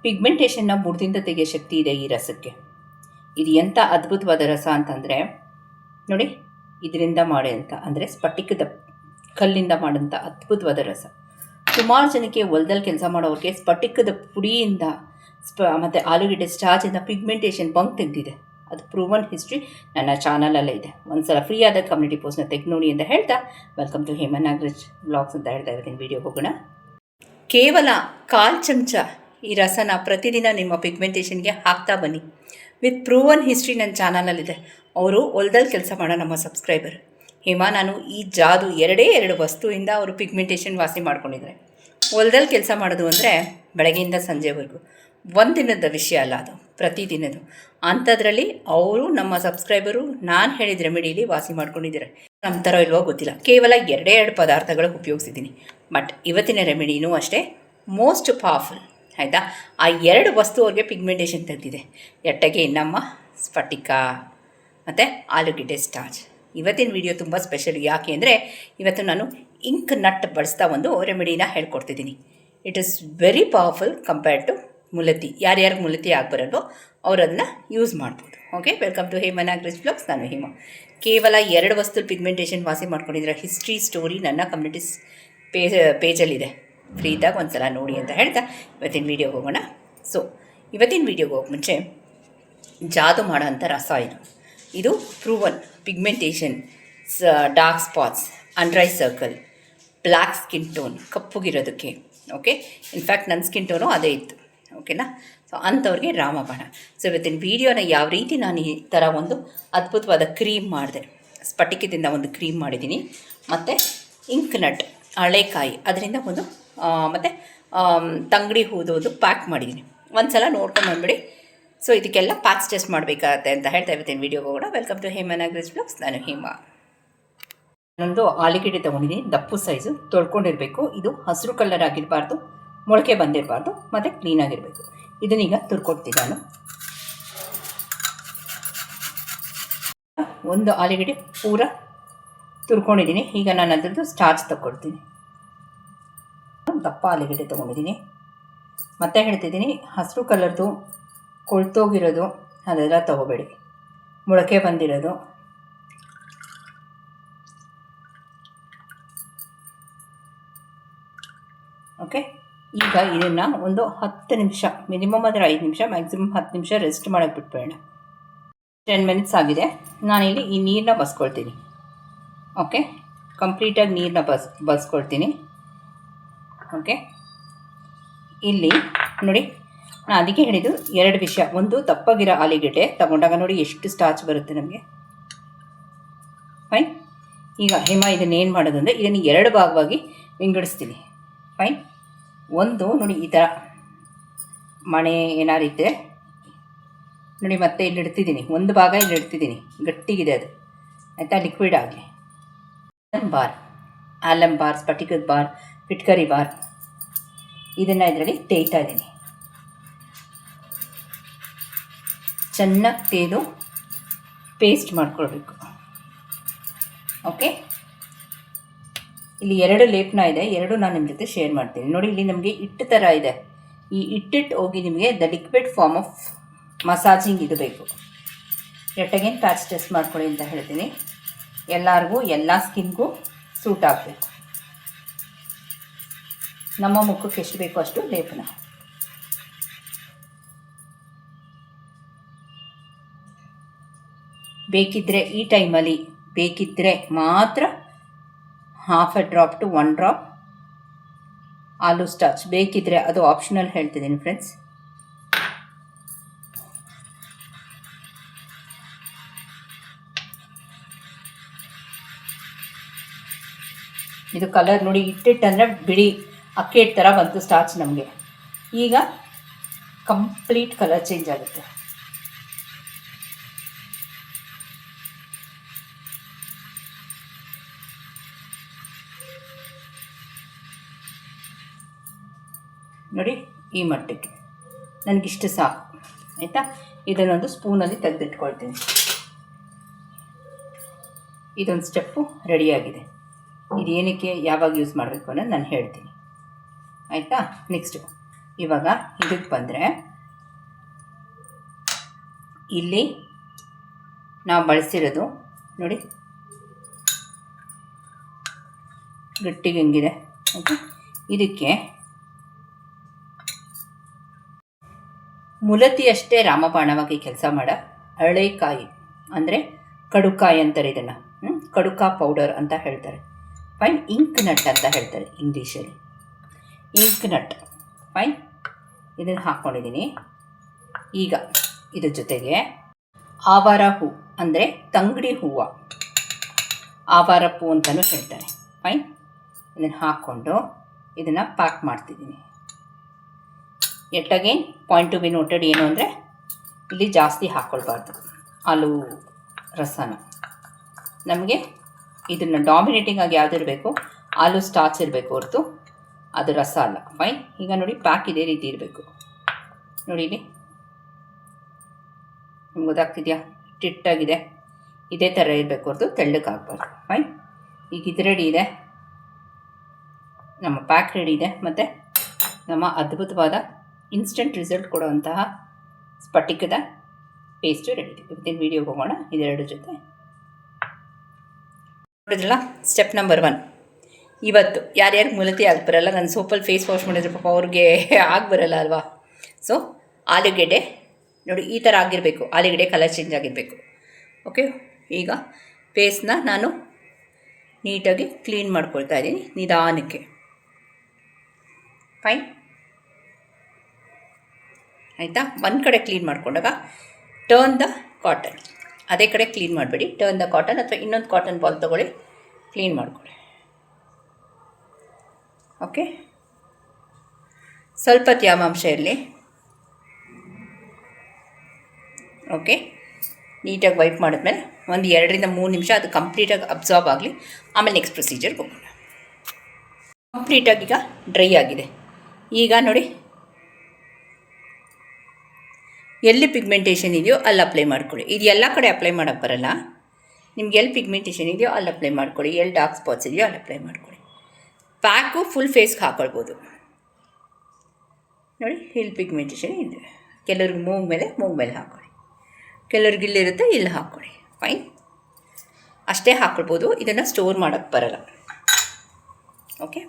ಪಿಗ್ಮೆಂಟೇಷನ್ನ ಬುಡದಿಂದ ತೆಗೆಯೋ ಶಕ್ತಿ ಇದೆ ಈ ರಸಕ್ಕೆ. ಇದು ಎಂಥ ಅದ್ಭುತವಾದ ರಸ ಅಂತಂದರೆ ನೋಡಿ, ಇದರಿಂದ ಅಂತ ಅಂದರೆ ಸ್ಫಟಿಕದ ಕಲ್ಲಿಂದ ಮಾಡೋಂಥ ಅದ್ಭುತವಾದ ರಸ. ಸುಮಾರು ಜನಕ್ಕೆ ಹೊಲದಲ್ಲಿ ಕೆಲಸ ಮಾಡೋರಿಗೆ ಸ್ಫಟಿಕದ ಪುಡಿಯಿಂದ ಮತ್ತು ಆಲೂಗೆಡ್ಡೆ ಸ್ಟಾರ್ಚಿಂದ ಪಿಗ್ಮೆಂಟೇಷನ್ ಬಂಕ್ ತೆಗೆದಿದೆ. ಅದು ಪ್ರೂವನ್ ಹಿಸ್ಟ್ರಿ ನನ್ನ ಚಾನಲಲ್ಲೇ ಇದೆ. ಒಂದು ಸಲ ಫ್ರೀ ಆದ ಕಮ್ಯುನಿಟಿ ಪೋಸ್ಟ್ನ ತೆಗೆದು ನೋಡಿ ಅಂತ ಹೇಳ್ತಾ, welcome to Hema Nagaraj blogs ಅಂತ ಹೇಳ್ತಾ ಇರ್ತೀನಿ. ವೀಡಿಯೋಗೆ ಹೋಗೋಣ. ಕೇವಲ 1/4 ಚಮಚ ಈ ರಸನ ಪ್ರತಿದಿನ ನಿಮ್ಮ ಪಿಗ್ಮೆಂಟೇಷನ್ಗೆ ಹಾಕ್ತಾ ಬನ್ನಿ. ವಿತ್ ಪ್ರೂವನ್ ಹಿಸ್ಟ್ರಿ ನನ್ನ ಚಾನಲಲ್ಲಿದೆ. ಅವರು ಹೊಲದಲ್ಲಿ ಕೆಲಸ ಮಾಡೋ ನಮ್ಮ ಸಬ್ಸ್ಕ್ರೈಬರ್ ಹೇಮಾ, ನಾನು ಈ ಜಾದು 2 ವಸ್ತುವಿಂದ ಅವರು ಪಿಗ್ಮೆಂಟೇಷನ್ ವಾಸಿ ಮಾಡ್ಕೊಂಡಿದ್ದಾರೆ. ಹೊಲದಲ್ಲಿ ಕೆಲಸ ಮಾಡೋದು ಅಂದರೆ ಬೆಳಗ್ಗೆಯಿಂದ ಸಂಜೆವರೆಗೂ, ಒಂದಿನದ ವಿಷಯ ಅಲ್ಲ, ಅದು ಪ್ರತಿದಿನದು. ಅಂಥದ್ರಲ್ಲಿ ಅವರು ನಮ್ಮ ಸಬ್ಸ್ಕ್ರೈಬರು ನಾನು ಹೇಳಿದ ರೆಮಿಡಿಲಿ ವಾಸಿ ಮಾಡ್ಕೊಂಡಿದ್ದಾರೆ. ನಮ್ಮ ಥರ ಇಲ್ವೋ ಗೊತ್ತಿಲ್ಲ, ಕೇವಲ 2 ಪದಾರ್ಥಗಳು ಉಪಯೋಗಿಸಿದ್ದೀನಿ. ಬಟ್ ಇವತ್ತಿನ ರೆಮಿಡಿನೂ ಅಷ್ಟೇ ಮೋಸ್ಟ್ ಪವರ್ಫುಲ್, ಆಯಿತಾ. ಆ 2 ವಸ್ತು ಅವ್ರಿಗೆ ಪಿಗ್ಮೆಂಟೇಷನ್ ತೆಗೆದಿದೆ. ಎಟ್ಟಗೆ ನಮ್ಮ ಸ್ಫಟಿಕ ಮತ್ತು ಆಲೂಗೆಡ್ಡೆ ಸ್ಟಾರ್ಚ್. ಇವತ್ತಿನ ವಿಡಿಯೋ ತುಂಬ ಸ್ಪೆಷಲ್. ಯಾಕೆ ಅಂದರೆ ಇವತ್ತು ನಾನು ಇಂಕ್ ನಟ್ ಬಳಸ್ತಾ ಒಂದು ರೆಮಿಡಿನ ಹೇಳ್ಕೊಡ್ತಿದ್ದೀನಿ. It is very powerful compared to ಮುಲತಿ. ಯಾರ್ಯಾರಿಗೆ ಮುಲತಿ ಆಗಬರಲ್ವೋ ಅವರು ಅದನ್ನು ಯೂಸ್ ಮಾಡ್ಬೋದು. Okay, welcome to Hema Nagaraj blogs. ನಾನು ಹೇಮಾ. ಕೇವಲ 2 ವಸ್ತು ಪಿಗ್ಮೆಂಟೇಷನ್ ವಾಸಿ ಮಾಡ್ಕೊಂಡಿದ್ರೆ ಹಿಸ್ಟ್ರಿ ಸ್ಟೋರಿ ನನ್ನ ಕಮ್ಯುನಿಟೀಸ್ ಪೇಜಲ್ಲಿದೆ. ಫ್ರೀ ಇದ್ದಾಗ ಒಂದು ಸಲ ನೋಡಿ ಅಂತ ಹೇಳ್ತಾ ಇವತ್ತಿನ ವೀಡಿಯೋಗೆ ಹೋಗೋಣ. ಸೊ ಇವತ್ತಿನ ವೀಡಿಯೋಗೆ ಹೋಗೋ ಮುಂಚೆ, ಜಾದು ಮಾಡೋ ಅಂಥ ರಸ ಇದು proven pigmentation, dark spots, under eye circle, black skin tone, ಕಪ್ಪುಗಿರೋದಕ್ಕೆ. ಓಕೆ, ಇನ್ಫ್ಯಾಕ್ಟ್ ನನ್ನ ಸ್ಕಿನ್ ಟೋನು ಅದೇ ಇತ್ತು. ಓಕೆನಾ. ಸೊ ಅಂಥವ್ರಿಗೆ ರಾಮಬಾಣ. ಸೊ ಇವತ್ತಿನ ವೀಡಿಯೋನ ಯಾವ ರೀತಿ ನಾನು ಈ ಥರ ಒಂದು ಅದ್ಭುತವಾದ ಕ್ರೀಮ್ ಮಾಡಿದೆ, ಸ್ಫಟಿಕದಿಂದ ಒಂದು ಕ್ರೀಮ್ ಮಾಡಿದ್ದೀನಿ, ಮತ್ತು ಇಂಕ್ ನಟ್ ಹಳೆಕಾಯಿ ಅದರಿಂದ ಒಂದು ಮತ್ತು ತಂಗಡಿ ಹೂದು ಒಂದು ಪ್ಯಾಕ್ ಮಾಡಿದ್ದೀನಿ. ಒಂದು ಸಲ ನೋಡ್ಕೊಂಡು ಬಂದುಬಿಡಿ. ಸೊ ಇದಕ್ಕೆಲ್ಲ ಪ್ಯಾಕ್ಸ್ ಟೆಸ್ಟ್ ಮಾಡಬೇಕಾಗತ್ತೆ ಅಂತ ಹೇಳ್ತಾ ಇವತ್ತಿನ ವೀಡಿಯೋಗೆ ಹೋಗೋಣ. Welcome to Hema Nagaraj blogs. ನಾನು ಹೇಮಾ. ನಾನೊಂದು ಆಲೂಗೆಡ್ಡೆ ತೊಗೊಂಡಿದ್ದೀನಿ, ದಪ್ಪು ಸೈಜು, ತೊಳ್ಕೊಂಡಿರಬೇಕು. ಇದು ಹಸಿರು ಕಲರ್ ಆಗಿರಬಾರ್ದು, ಮೊಳಕೆ ಬಂದಿರಬಾರ್ದು, ಮತ್ತು ಕ್ಲೀನಾಗಿರಬೇಕು. ಇದನ್ನೀಗ ತುರ್ಕೊಡ್ತೀನಿ ನಾನು. ಒಂದು ಆಲೂಗೆಡ್ಡೆ ಪೂರ ತುರ್ಕೊಂಡಿದ್ದೀನಿ. ಈಗ ನಾನು ಅದರದ್ದು ಸ್ಟಾರ್ಚ್ ತೊಗೊಳ್ತೀನಿ. ದಪ್ಪ ಆಲೂಗೆಡ್ಡೆ ತೊಗೊಂಡಿದ್ದೀನಿ. ಮತ್ತೆ ಹೇಳ್ತಿದ್ದೀನಿ, ಹಸಿರು ಕಲರ್ದು ಕೊಳ್ತೋಗಿರೋದು ಅದೆಲ್ಲ ತೊಗೋಬೇಡಿ, ಮೊಳಕೆ ಬಂದಿರೋದು. ಓಕೆ, ಈಗ ಇದನ್ನು ಒಂದು 10 ನಿಮಿಷ, ಮಿನಿಮಮ್ ಆದರೆ 5 ನಿಮಿಷ, ಮ್ಯಾಕ್ಸಿಮಮ್ 10 ನಿಮಿಷ ರೆಸ್ಟ್ ಮಾಡೋಕ್ಕೆ ಬಿಟ್ಬೇಡ. 10 ಮಿನಿಟ್ಸ್ ಆಗಿದೆ. ನಾನಿಲ್ಲಿ ಈ ನೀರನ್ನ ಬಸ್ಕೊಳ್ತೀನಿ. ಓಕೆ, ಕಂಪ್ಲೀಟಾಗಿ ನೀರನ್ನ ಬಸ್ಕೊಳ್ತೀನಿ. ಓಕೆ, ಇಲ್ಲಿ ನೋಡಿ, ನಾನು ಅದಕ್ಕೆ ಹೇಳಿದ್ದು 2 ವಿಷಯ. ಒಂದು, ದಪ್ಪಗಿರೋ ಆಲೂಗೆಡ್ಡೆ ತಗೊಂಡಾಗ ನೋಡಿ ಎಷ್ಟು ಸ್ಟಾರ್ಚ್ ಬರುತ್ತೆ ನಮಗೆ. ಫೈನ್. ಈಗ ಹೇಮಾ ಇದನ್ನೇನು ಮಾಡೋದು ಅಂದರೆ, ಇದನ್ನು 2 ಭಾಗವಾಗಿ ವಿಂಗಡಿಸ್ತೀನಿ. ಫೈನ್. ಒಂದು ನೋಡಿ, ಈ ಥರ ಮಣೆ ಏನಾರು ಇದ್ದರೆ ನೋಡಿ, ಮತ್ತೆ ಇಲ್ಲಿ ಇಡ್ತಿದ್ದೀನಿ. ಒಂದು ಭಾಗ ಇಲ್ಲಿ ಇಡ್ತಿದ್ದೀನಿ, ಗಟ್ಟಿಗಿದೆ ಅದು, ಆಯಿತಾ, ಲಿಕ್ವಿಡ್ ಆಗಲಿ. ಬಾರ್, ಆಲಮ್ ಬಾರ್, ಸ್ಫಟಿಕದ ಬಾರ್, ಫಿಟ್ಕರಿ ಬಾರ್, ಇದನ್ನು ಇದರಲ್ಲಿ ತೇಯ್ತಾ ಇದ್ದೀನಿ. ಚೆನ್ನಾಗಿ ತೇದು ಪೇಸ್ಟ್ ಮಾಡ್ಕೊಳ್ಬೇಕು. ಓಕೆ, ಇಲ್ಲಿ 2 ಲೇಪನ ಇದೆ, 2 ನಾನು ನಿಮ್ಮ ಜೊತೆ ಶೇರ್ ಮಾಡ್ತೀನಿ. ನೋಡಿ, ಇಲ್ಲಿ ನಮಗೆ ಹಿಟ್ಟು ಥರ ಇದೆ. ಈ ಹಿಟ್ಟಿಟ್ಟು ಹೋಗಿ ನಿಮಗೆ the liquid form of massaging ಇದು ಬೇಕು. ಎಟ್ಟಗೇನು ಪ್ಯಾಚ್ ಟೆಸ್ಟ್ ಮಾಡ್ಕೊಳ್ಳಿ ಅಂತ ಹೇಳ್ತೀನಿ. ಎಲ್ಲರಿಗೂ, ಎಲ್ಲ ಸ್ಕಿನ್ಗೂ ಸೂಟ್ ಆಗಬೇಕು. ನಮ್ಮ ಮುಖಕ್ಕೆ ಎಷ್ಟು ಬೇಕೋ ಅಷ್ಟು ಲೇಪನ. ಬೇಕಿದ್ದರೆ ಈ ಟೈಮಲ್ಲಿ ಬೇಕಿದ್ದರೆ ಮಾತ್ರ ½ ಡ್ರಾಪ್ ಟು 1 ಡ್ರಾಪ್ ಆಲೂ ಸ್ಟಾರ್ಚ್ ಬೇಕಿದ್ದರೆ, ಅದು ಆಪ್ಷನಲ್ ಹೇಳ್ತಿದ್ದೀನಿ ಫ್ರೆಂಡ್ಸ್. ಇದು ಕಲರ್ ನೋಡಿ, ಹಿಟ್ಟಿಟ್ಟಂದರೆ ಬಿಳಿ ಅಕ್ಕಿ ಹಿಟ್ಟು ಥರ ಬಂತು ಸ್ಟಾರ್ಚ್ ನಮಗೆ. ಈಗ ಕಂಪ್ಲೀಟ್ ಕಲರ್ ಚೇಂಜ್ ಆಗುತ್ತೆ. ನೋಡಿ, ಈ ಮಟ್ಟಕ್ಕೆ ನನಗಿಷ್ಟು ಸಾಕು, ಆಯಿತಾ. ಇದನ್ನೊಂದು ಸ್ಪೂನಲ್ಲಿ ತೆಗೆದಿಟ್ಕೊಳ್ತೀನಿ. ಇದೊಂದು ಸ್ಟೆಪ್ಪು ರೆಡಿಯಾಗಿದೆ. ಇದೇನಕ್ಕೆ ಯಾವಾಗ ಯೂಸ್ ಮಾಡಬೇಕು ಅನ್ನೋದು ನಾನು ಹೇಳ್ತೀನಿ, ಆಯಿತಾ. ನೆಕ್ಸ್ಟು ಇವಾಗ ಇದಕ್ಕೆ ಬಂದರೆ ಇಲ್ಲಿ ನಾವು ಬಳಸಿರೋದು ನೋಡಿ ಗಟ್ಟಿಗೆ ಹೆಂಗಿದೆ. ಓಕೆ, ಇದಕ್ಕೆ ಮುಲತಿಯಷ್ಟೇ ರಾಮಬಾಣವಾಗಿ ಕೆಲಸ ಮಾಡೋ ಹಳೆಕಾಯಿ ಅಂದರೆ ಕಡುಕಾಯಿ ಅಂತಾರೆ ಇದನ್ನು, ಕಡುಕ ಪೌಡರ್ ಅಂತ ಹೇಳ್ತಾರೆ. ಫೈನ್, ಇಂಕ್ ನಟ್ ಅಂತ ಹೇಳ್ತಾರೆ ಇಂಗ್ಲೀಷಲ್ಲಿ, ಇಂಕ್ ನಟ್. ಫೈನ್, ಇದನ್ನು ಹಾಕ್ಕೊಂಡಿದ್ದೀನಿ. ಈಗ ಇದ್ರ ಜೊತೆಗೆ ಆವಾರ ಹೂ ಅಂದರೆ ತಂಗಡಿ ಹೂವು, ಆವಾರ ಪೂ ಅಂತಲೂ ಹೇಳ್ತಾರೆ. ಫೈನ್, ಇದನ್ನು ಹಾಕ್ಕೊಂಡು ಇದನ್ನು ಪ್ಯಾಕ್ ಮಾಡ್ತಿದ್ದೀನಿ. At again point to be noted ಏನು ಅಂದರೆ ಇಲ್ಲಿ ಜಾಸ್ತಿ ಹಾಕ್ಕೊಳ್ಬಾರ್ದು ಆಲೂ ರಸನ. ನಮಗೆ ಇದನ್ನು ಡಾಮಿನೇಟಿಂಗ್ ಆಗಿ ಯಾವುದಿರಬೇಕು, ಆಲೂ ಸ್ಟಾರ್ಚ್ ಇರಬೇಕು ಹೊರತು ಅದು ರಸ ಅಲ್ಲ. ಫೈನ್, ಈಗ ನೋಡಿ ಪ್ಯಾಕ್ ಇದೇ ರೀತಿ ಇರಬೇಕು. ನೋಡಿ ಇಲ್ಲಿ ನಿಮ್ಗೆ ಗೊತ್ತಾಗ್ತಿದೆಯಾ, ಟಿಟ್ಟಾಗಿದೆ, ಇದೇ ಥರ ಇರಬೇಕು ಹೊರತು ತೆಳ್ಳಕ್ಕಾಗಬಾರ್ದು. ಫೈನ್, ಈಗ ಇದು ರೆಡಿ ಇದೆ, ನಮ್ಮ ಪ್ಯಾಕ್ ರೆಡಿ ಇದೆ, ಮತ್ತು ನಮ್ಮ ಅದ್ಭುತವಾದ ಇನ್ಸ್ಟೆಂಟ್ ರಿಸಲ್ಟ್ ಕೊಡುವಂತಹ ಸ್ಫಟಿಕದ ಪೇಸ್ಟು ರೆಡಿ ಇದೆ. ಇವತ್ತಿನ ವೀಡಿಯೋಗೆ ಹೋಗೋಣ ಇದೆರಡು ಜೊತೆ. ನೋಡಿದ್ರಲ್ಲ, ಸ್ಟೆಪ್ ನಂಬರ್ 1. ಇವತ್ತು ಯಾರ್ಯಾರಿಗೆ ಮುಲತಿ ಆಗಿ ಬರಲ್ಲ, ನಾನು ಸೋಪಲ್ಲಿ ಫೇಸ್ ವಾಶ್ ಮಾಡಿದ್ರೆ ಪಾಪ ಅವ್ರಿಗೆ ಆಗಿ ಬರಲ್ಲ ಅಲ್ವಾ. ಸೊ ಆಲೂಗೆಡ್ಡೆ ನೋಡಿ ಈ ಥರ ಆಗಿರಬೇಕು, ಆಲೂಗೆಡ್ಡೆ ಕಲರ್ ಚೇಂಜ್ ಆಗಿರಬೇಕು. ಓಕೆ, ಈಗ ಫೇಸ್ನ ನಾನು ನೀಟಾಗಿ ಕ್ಲೀನ್ ಮಾಡ್ಕೊಳ್ತಾ ಇದ್ದೀನಿ ನಿಧಾನಕ್ಕೆ. ಫೈನ್, ಆಯಿತಾ. ಒಂದು ಕಡೆ ಕ್ಲೀನ್ ಮಾಡಿಕೊಂಡಾಗ ಟರ್ನ್ ದ ಕಾಟನ್, ಅದೇ ಕಡೆ ಕ್ಲೀನ್ ಮಾಡಬೇಡಿ, ಟರ್ನ್ ದ ಕಾಟನ್ ಅಥವಾ ಇನ್ನೊಂದು ಕಾಟನ್ ಬಾಲ್ ತೊಗೊಳ್ಳಿ, ಕ್ಲೀನ್ ಮಾಡ್ಕೊಳ್ಳಿ. ಓಕೆ, ಸ್ವಲ್ಪ ತ್ಯಾಮಾಂಶ ಇರಲಿ. ಓಕೆ, ನೀಟಾಗಿ ವೈಪ್ ಮಾಡಿದ್ಮೇಲೆ ಒಂದು 2 ರಿಂದ 3 ನಿಮಿಷ ಅದು ಕಂಪ್ಲೀಟಾಗಿ ಅಬ್ಸಾರ್ಬ್ ಆಗಲಿ, ಆಮೇಲೆ ನೆಕ್ಸ್ಟ್ ಪ್ರೊಸೀಜರ್ಗೆ ಹೋಗೋಣ. ಕಂಪ್ಲೀಟಾಗಿ ಈಗ ಡ್ರೈ ಆಗಿದೆ. ಈಗ ನೋಡಿ ಎಲ್ಲಿ ಪಿಗ್ಮೆಂಟೇಷನ್ ಇದೆಯೋ ಅಲ್ಲಿ ಅಪ್ಲೈ ಮಾಡ್ಕೊಳ್ಳಿ. ಇದು ಎಲ್ಲ ಕಡೆ ಅಪ್ಲೈ ಮಾಡೋಕ್ಕೆ ಬರಲ್ಲ, ನಿಮ್ಗೆ ಎಲ್ಲಿ ಪಿಗ್ಮೆಂಟೇಷನ್ ಇದೆಯೋ ಅಲ್ಲಿ ಅಪ್ಲೈ ಮಾಡ್ಕೊಳ್ಳಿ, ಎಲ್ಲಿ ಡಾರ್ಕ್ ಸ್ಪಾಟ್ಸ್ ಇದೆಯೋ ಅಲ್ಲಿ ಅಪ್ಲೈ ಮಾಡ್ಕೊಳ್ಳಿ. ಪ್ಯಾಕು ಫುಲ್ ಫೇಸ್ಗೆ ಹಾಕ್ಕೊಳ್ಬೋದು. ನೋಡಿ ಇಲ್ಲಿ ಪಿಗ್ಮೆಂಟೇಷನ್ ಇದೆ, ಕೆಲವ್ರಿಗೆ ಮೂಗು ಮೇಲೆ ಹಾಕ್ಕೊಳ್ಳಿ, ಕೆಲವ್ರಿಗೆ ಇಲ್ಲಿರುತ್ತೆ ಇಲ್ಲಿ ಹಾಕ್ಕೊಳ್ಳಿ. ಫೈನ್, ಅಷ್ಟೇ ಹಾಕ್ಕೊಳ್ಬೋದು, ಇದನ್ನು ಸ್ಟೋರ್ ಮಾಡೋಕ್ಕೆ ಬರಲ್ಲ. ಓಕೆ,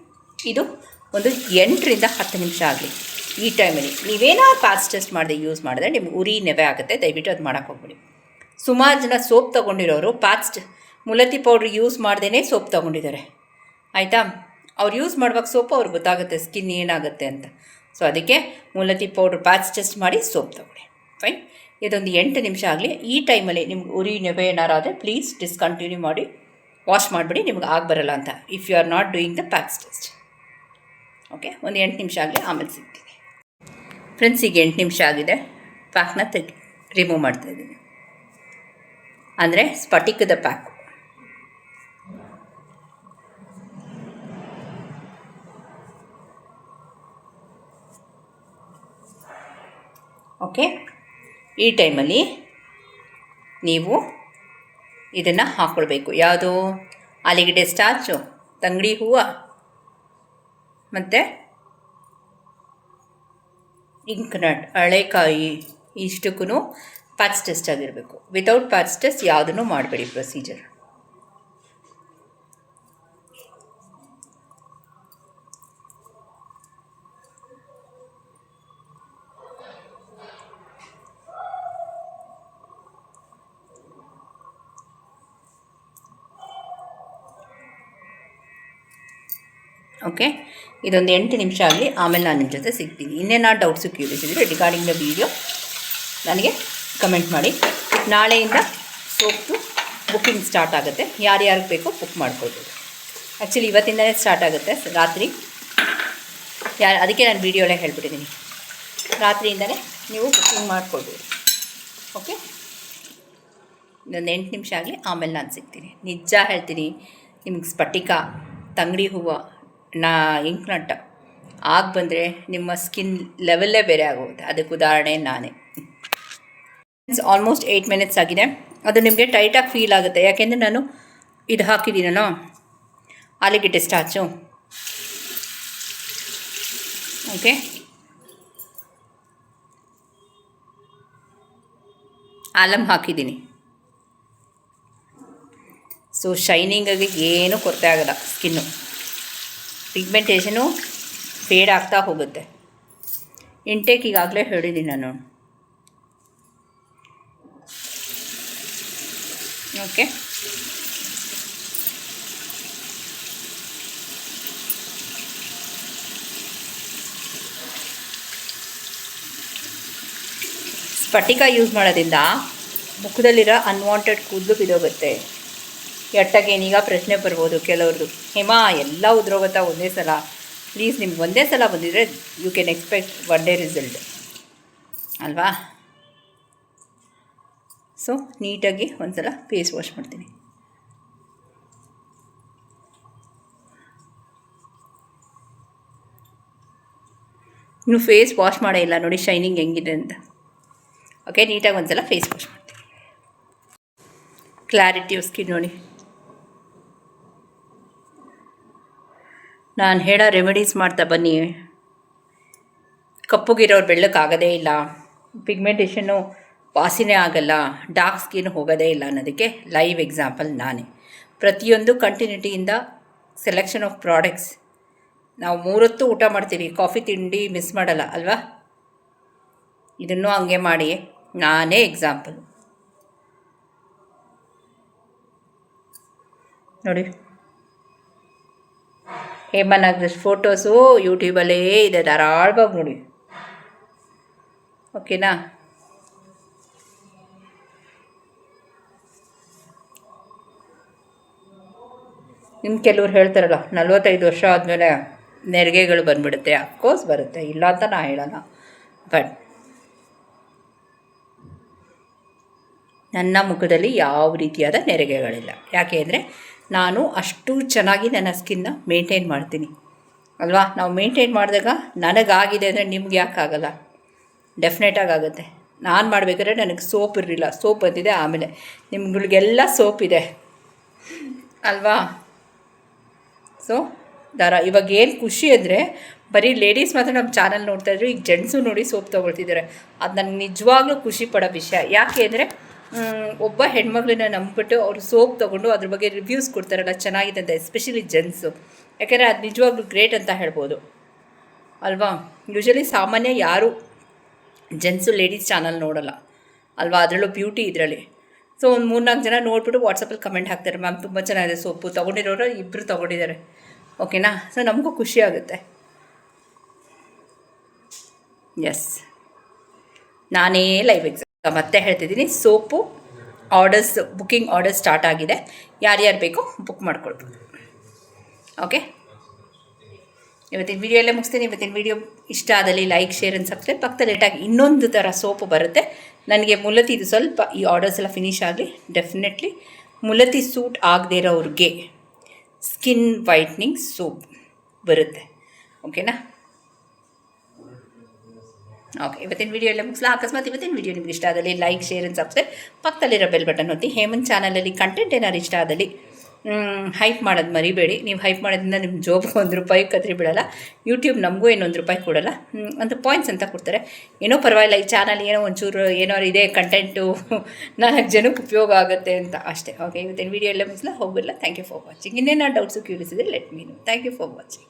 ಇದು ಒಂದು 8 ರಿಂದ 10 ನಿಮಿಷ ಆಗಲಿ. ಈ ಟೈಮಲ್ಲಿ ನೀವೇನಾದ್ರು ಪ್ಯಾಚ್ ಟೆಸ್ಟ್ ಮಾಡದೆ ಯೂಸ್ ಮಾಡಿದ್ರೆ ನಿಮ್ಗೆ ಉರಿ ನೆವೆ ಆಗುತ್ತೆ, ದಯವಿಟ್ಟು ಅದು ಮಾಡೋಕ್ಕೆ ಹೋಗ್ಬಿಡಿ. ಸುಮಾರು ಜನ ಸೋಪ್ ತೊಗೊಂಡಿರೋರು ಮುಲತಿ ಪೌಡ್ರ್ ಯೂಸ್ ಮಾಡ್ದೇ ಸೋಪ್ ತೊಗೊಂಡಿದ್ದಾರೆ, ಆಯಿತಾ. ಅವ್ರು ಯೂಸ್ ಮಾಡುವಾಗ ಸೋಪು ಅವ್ರಿಗೆ ಗೊತ್ತಾಗುತ್ತೆ ಸ್ಕಿನ್ ಏನಾಗುತ್ತೆ ಅಂತ. ಸೊ ಅದಕ್ಕೆ ಮುಲತಿ ಪೌಡ್ರ್ ಪ್ಯಾಚ್ ಟೆಸ್ಟ್ ಮಾಡಿ ಸೋಪ್ ತೊಗೊಳ್ಳಿ. ಫೈನ್, ಇದೊಂದು 8 ನಿಮಿಷ ಆಗಲಿ. ಈ ಟೈಮಲ್ಲಿ ನಿಮ್ಗೆ ಉರಿ ನೆವೆ ಏನಾರಾದರೆ ಪ್ಲೀಸ್ ಡಿಸ್ಕಂಟಿನ್ಯೂ ಮಾಡಿ, ವಾಶ್ ಮಾಡಿಬಿಡಿ, ನಿಮ್ಗೆ ಬರಲ್ಲ ಅಂತ, if you are not doing the patch test. Okay, ಒಂದು 8 ನಿಮಿಷ ಆಗಲಿ, ಆಮೇಲೆ ಸಿಗ್ತೀನಿ. ಫ್ರೆಂಡ್ಸ್, ಈಗ 8 ನಿಮಿಷ ಆಗಿದೆ, ಪ್ಯಾಕ್ನ ರಿಮೂವ್ ಮಾಡ್ತಾಯಿದ್ದೀನಿ. ಅಂದರೆ ಸ್ಫಟಿಕದ ಪ್ಯಾಕು. ಓಕೆ, ಈ ಟೈಮಲ್ಲಿ ನೀವು ಇದನ್ನು ಹಾಕ್ಕೊಳ್ಬೇಕು. ಯಾವುದು, ಆಲೂಗೆಡ್ಡೆ ಸ್ಟಾರ್ಚು, ತಂಗಡಿ ಹೂವು ಮತ್ತು ಇಂಕ್ ನಟ್ ಹಳೆಕಾಯಿ, ಇಷ್ಟಕ್ಕೂ ಪ್ಯಾಚ್ ಟೆಸ್ಟ್ ಆಗಿರಬೇಕು. ವಿತೌಟ್ ಪ್ಯಾಚ್ ಟೆಸ್ಟ್ ಯಾವುದನ್ನು ಮಾಡಬೇಡಿ ಪ್ರೊಸೀಜರ್. ಓಕೆ, ಇದೊಂದು 8 ನಿಮಿಷ ಆಗಲಿ, ಆಮೇಲೆ ನಾನು ನಿಮ್ಮ ಜೊತೆ ಸಿಗ್ತೀನಿ. ಇನ್ನೇನಾದ್ರು ಡೌಟ್ಸು ಕೇಳಿಸಿದರೆ ರಿಗಾರ್ಡಿಂಗ್ ದ ವಿಡಿಯೋ ನನಗೆ ಕಮೆಂಟ್ ಮಾಡಿ. ನಾಳೆಯಿಂದ ಸೋಪ್ದು ಬುಕ್ಕಿಂಗ್ ಸ್ಟಾರ್ಟ್ ಆಗುತ್ತೆ, ಯಾರ್ಯಾರಿಗೆ ಬೇಕೋ ಬುಕ್ ಮಾಡ್ಕೊಳ್ಬೋದು. ಆ್ಯಕ್ಚುಲಿ ಇವತ್ತಿಂದಲೇ ಸ್ಟಾರ್ಟ್ ಆಗುತ್ತೆ ರಾತ್ರಿ, ಅದಕ್ಕೆ ನಾನು ವೀಡಿಯೋಲ್ಲೇ ಹೇಳ್ಬಿಟ್ಟಿದ್ದೀನಿ, ರಾತ್ರಿಯಿಂದಲೇ ನೀವು ಬುಕ್ಕಿಂಗ್ ಮಾಡ್ಕೊಳ್ಬೋದು. ಓಕೆ, ಇನ್ನೊಂದು 8 ನಿಮಿಷ ಆಗಲಿ, ಆಮೇಲೆ ನಾನು ಸಿಗ್ತೀನಿ. ನಿಜ ಹೇಳ್ತೀನಿ, ನಿಮ್ಗೆ ಸ್ಫಟಿಕ, ತಂಗಡಿ ಹೂವು, ಇಂಕ್ ನಟ್ ಆಗಿ ಬಂದರೆ ನಿಮ್ಮ ಸ್ಕಿನ್ ಲೆವೆಲ್ಲೇ ಬೇರೆ ಆಗೋಗುತ್ತೆ. ಅದಕ್ಕೆ ಉದಾಹರಣೆ ನಾನೇ. ಆಲ್ಮೋಸ್ಟ್ 8 ಮಿನಿಟ್ಸ್ ಆಗಿದೆ. ಅದು ನಿಮಗೆ ಟೈಟಾಗಿ ಫೀಲ್ ಆಗುತ್ತೆ, ಯಾಕೆಂದರೆ ನಾನು ಇದು ಹಾಕಿದ್ದೀನಲ್ಲ ಆಲೂಗೆಡ್ಡೆ ಸ್ಟಾರ್ಚು. ಓಕೆ, ಆಲಮ್ ಹಾಕಿದ್ದೀನಿ. ಸೊ ಶೈನಿಂಗಿಗೆ ಏನೂ ಕೊರತೆ ಆಗೋಲ್ಲ. ಸ್ಕಿನ್ನು ಪಿಗ್ಮೆಂಟೇಷನು ಫೇಡ್ ಆಗ್ತಾ ಹೋಗುತ್ತೆ. ಇಂಟೇಕ್ ಈಗಾಗಲೇ ಹೇಳಿದ್ದೀನಿ ನಾನು. ಓಕೆ, ಸ್ಫಟಿಕ ಯೂಸ್ ಮಾಡೋದ್ರಿಂದ ಮುಖದಲ್ಲಿರೋ ಅನ್ವಾಂಟೆಡ್ ಕೂದಲು ಬಿದೋಗುತ್ತೆ. ಎಟ್ಟಗೇನೀಗ ಪ್ರಶ್ನೆ ಬರ್ಬೋದು ಕೆಲವ್ರದ್ದು, ಹೇಮಾ ಎಲ್ಲ ಉದ್ರೋಗುತ್ತಾ ಒಂದೇ ಸಲ? ಪ್ಲೀಸ್, ನಿಮ್ಗೆ ಒಂದೇ ಸಲ ಬಂದಿದ್ರೆ you can expect one day result ಅಲ್ವಾ? ಸೊ ನೀಟಾಗಿ ಒಂದು ಸಲ ಫೇಸ್ ವಾಶ್ ಮಾಡ್ತೀನಿ. ಇನ್ನು ಫೇಸ್ ವಾಶ್ ಮಾಡೇ ಇಲ್ಲ ನೋಡಿ ಶೈನಿಂಗ್ ಹೆಂಗಿದೆ ಅಂತ. ಓಕೆ, ನೀಟಾಗಿ ಒಂದು ಸಲ ಫೇಸ್ ವಾಶ್ ಮಾಡ್ತೀನಿ. ಕ್ಲಾರಿಟಿ ಆಫ್ ಸ್ಕಿನ್ ನೋಡಿ. ನಾನು ಹೇಳೋ ರೆಮಿಡೀಸ್ ಮಾಡ್ತಾ ಬನ್ನಿ. ಕಪ್ಪುಗಿರೋರು ಬೆಳ್ಳಕ್ಕಾಗೋದೇ ಇಲ್ಲ, ಪಿಗ್ಮೆಂಟೇಷನ್ನು ವಾಸಿನೇ ಆಗಲ್ಲ, ಡಾರ್ಕ್ ಸ್ಕಿನ್ ಹೋಗೋದೇ ಇಲ್ಲ ಅನ್ನೋದಕ್ಕೆ ಲೈವ್ ಎಕ್ಸಾಂಪಲ್ ನಾನೇ. ಪ್ರತಿಯೊಂದು ಕಂಟಿನ್ಯೂಟಿಯಿಂದ ಸೆಲೆಕ್ಷನ್ ಆಫ್ ಪ್ರಾಡಕ್ಟ್ಸ್. ನಾವು 3 ಹೊತ್ತು ಊಟ ಮಾಡ್ತೀವಿ, ಕಾಫಿ ತಿಂಡಿ ಮಿಸ್ ಮಾಡಲ್ಲ ಅಲ್ವಾ? ಇದನ್ನು ಹಂಗೆ ಮಾಡಿ, ನಾನೇ ಎಕ್ಸಾಂಪಲ್ ನೋಡಿ. ಹೇಮಾ ನಾಗರಾಜ್ ಫೋಟೋಸು ಯೂಟ್ಯೂಬಲ್ಲೇ ಇದೆ, ಧಾರಾಳವಾಗಿ ನೋಡಿ. ಓಕೆನಾ? ಇನ್ನು ಕೆಲವ್ರು ಹೇಳ್ತಾರಲ್ಲ 45 ವರ್ಷ ಆದಮೇಲೆ ನೆರಿಗೆಗಳು ಬಂದುಬಿಡುತ್ತೆ. ಅಫ್ಕೋರ್ಸ್ ಬರುತ್ತೆ, ಇಲ್ಲ ಅಂತ ನಾ ಹೇಳೋಣ. ಬಟ್ ನನ್ನ ಮುಖದಲ್ಲಿ ಯಾವ ರೀತಿಯಾದ ನೆರಿಗೆಗಳಿಲ್ಲ. ಯಾಕೆ ಅಂದರೆ ನಾನು ಅಷ್ಟು ಚೆನ್ನಾಗಿ ನನ್ನ ಸ್ಕಿನ್ನ ಮೇಂಟೈನ್ ಮಾಡ್ತೀನಿ ಅಲ್ವಾ? ನಾವು ಮೇಂಟೈನ್ ಮಾಡಿದಾಗ ನನಗಾಗಿದೆ ಅಂದರೆ ನಿಮ್ಗೆ ಯಾಕೆ ಆಗಲ್ಲ? ಡೆಫಿನೆಟಾಗಿ ಆಗುತ್ತೆ. ನಾನು ಮಾಡಬೇಕಾದ್ರೆ ನನಗೆ ಸೋಪ್ ಇರಲಿಲ್ಲ, ಸೋಪ್ ಬಂದಿದೆ ಆಮೇಲೆ. ನಿಮ್ಗಳಿಗೆಲ್ಲ ಸೋಪ್ ಇದೆ ಅಲ್ವಾ? ಸೊ ಇವಾಗ ಏನು ಖುಷಿ ಅಂದರೆ ಬರೀ ಲೇಡೀಸ್ ಮಾತ್ರ ನಮ್ಮ ಚಾನಲ್ ನೋಡ್ತಾಯಿದ್ರು, ಈಗ ಜೆಂಟ್ಸು ನೋಡಿ ಸೋಪ್ ತೊಗೊಳ್ತಿದ್ದಾರೆ. ಅದು ನನಗೆ ನಿಜವಾಗ್ಲೂ ಖುಷಿ ಪಡೋ ವಿಷಯ. ಯಾಕೆ ಅಂದರೆ ಒಬ್ಬ ಹೆಣ್ಮಗಳನ್ನ ನಂಬಿಬಿಟ್ಟು ಅವರು ಸೋಪ್ ತೊಗೊಂಡು ಅದ್ರ ಬಗ್ಗೆ ರಿವ್ಯೂಸ್ ಕೊಡ್ತಾರಲ್ಲ, ಚೆನ್ನಾಗಿದೆ ಅಂತ. ಎಸ್ಪೆಷಲಿ ಜೆಂಟ್ಸು, ಯಾಕೆಂದರೆ ಅದು ನಿಜವಾಗ್ಲೂ ಗ್ರೇಟ್ ಅಂತ ಹೇಳ್ಬೋದು ಅಲ್ವಾ? ಯೂಶಲಿ ಸಾಮಾನ್ಯ ಯಾರು ಜೆಂಟ್ಸು ಲೇಡೀಸ್ ಚಾನಲ್ ನೋಡೋಲ್ಲ ಅಲ್ವಾ? ಅದರಲ್ಲೂ ಬ್ಯೂಟಿ ಇದರಲ್ಲಿ. ಸೊ ಒಂದು 3-4 ಜನ ನೋಡಿಬಿಟ್ಟು ವಾಟ್ಸಪ್ಪಲ್ಲಿ ಕಮೆಂಟ್ ಹಾಕ್ತಾರೆ, ಮ್ಯಾಮ್ ತುಂಬ ಚೆನ್ನಾಗಿದೆ ಸೋಪು. ತೊಗೊಂಡಿರೋರು 2 ತೊಗೊಂಡಿದ್ದಾರೆ. ಓಕೆನಾ? ಸೊ ನಮಗೂ ಖುಷಿ ಆಗುತ್ತೆ. ಎಸ್, ನಾನೇ ಲೈವ್ ಎಕ್ಸಾಮ್ ಮತ್ತೆ ಹೇಳ್ತಿದ್ದೀನಿ. Soap orders, booking orders start ಆಗಿದೆ. ಯಾರ್ಯಾರು ಬೇಕೋ ಬುಕ್ ಮಾಡ್ಕೊಳ್ಬೋದು. ಓಕೆ, ಇವತ್ತಿನ ವಿಡಿಯೋ ಎಲ್ಲ ಮುಗಿಸ್ತೀನಿ. ಇವತ್ತಿನ ವಿಡಿಯೋ ಇಷ್ಟ ಆದಲ್ಲಿ ಲೈಕ್, ಶೇರ್ ಆ್ಯಂಡ್ ಸಬ್ಸ್ಕ್ರೈಬ್. ಪಕ್ಕದಲ್ಲಿ ಲೇಟಾಗಿ ಇನ್ನೊಂದು ಥರ ಸೋಪು ಬರುತ್ತೆ ನನಗೆ. ಮುಲತಿ ಇದು ಸ್ವಲ್ಪ ಈ ಆರ್ಡರ್ಸ್ ಎಲ್ಲ ಫಿನಿಶ್ ಆಗಲಿ. ಡೆಫಿನೆಟ್ಲಿ ಮುಲತಿ ಸೂಟ್ ಆಗದೇ ಇರೋವ್ರಿಗೆ ಸ್ಕಿನ್ ವೈಟ್ನಿಂಗ್ ಸೋಪ್ ಬರುತ್ತೆ. ಓಕೆನಾ? ಓಕೆ, ಇವತ್ತಿನ ವಿಡಿಯೋ ಎಲ್ಲ ಮುಗಿಸ್ಲಾ? ಅಕಸ್ಮಾತ್ ಇವತ್ತಿನ ವಿಡಿಯೋ ನಿಮ್ಗೆ ಇಷ್ಟ ಆದಲ್ಲಿ ಲೈಕ್, ಶೇರ್ ಆ್ಯಂಡ್ ಸಬ್ಸ್ಕ್ರೈಬ್. ಪಕ್ಕದಲ್ಲಿರೋ ಬೆಲ್ ಬಟನ್ ಒತ್ತಿ. ಹೇಮಂತ್ ಚಾನಲಲ್ಲಿ ಕಂಟೆಂಟ್ ಏನಾದ್ರು ಇಷ್ಟ ಆದಲ್ಲಿ ಹೈಪ್ ಮಾಡೋದು ಮರಿಬೇಡಿ. ನೀವು ಹೈಪ್ ಮಾಡೋದ್ರಿಂದ ನಿಮ್ಮ ಜೋಬ್ಗೆ ₹1 ಕದ್ರಿ ಬಿಡೋಲ್ಲ. ಯೂಟ್ಯೂಬ್ ನಮಗೂ ಏನೋ ₹1 ಕೊಡೋಲ್ಲ ಅಂತ ಪಾಯಿಂಟ್ಸ್ ಅಂತ ಕೊಡ್ತಾರೆ. ಏನೋ ಪರವಾಗಿಲ್ಲ, ಈ ಚಾನಲ್ ಏನೋ ಒಂಚೂರು ಏನೋ ಇದೆ ಕಂಟೆಂಟು 4 ಜನಕ್ಕೆ ಉಪಯೋಗ ಆಗುತ್ತೆ ಅಂತ ಅಷ್ಟೇ. ಓಕೆ, ಇವತ್ತಿನ ವಿಡಿಯೋ ಎಲ್ಲ ಮುಗಿಸ್ಲಾ? ಹೋಗಿಲ್ಲ. Thank you for watching. ಇನ್ನೇನೋ ಡೌಟ್ಸು ಕ್ಯೂರಿಯಸ್ ಇದೆ let me know. Thank you for watching.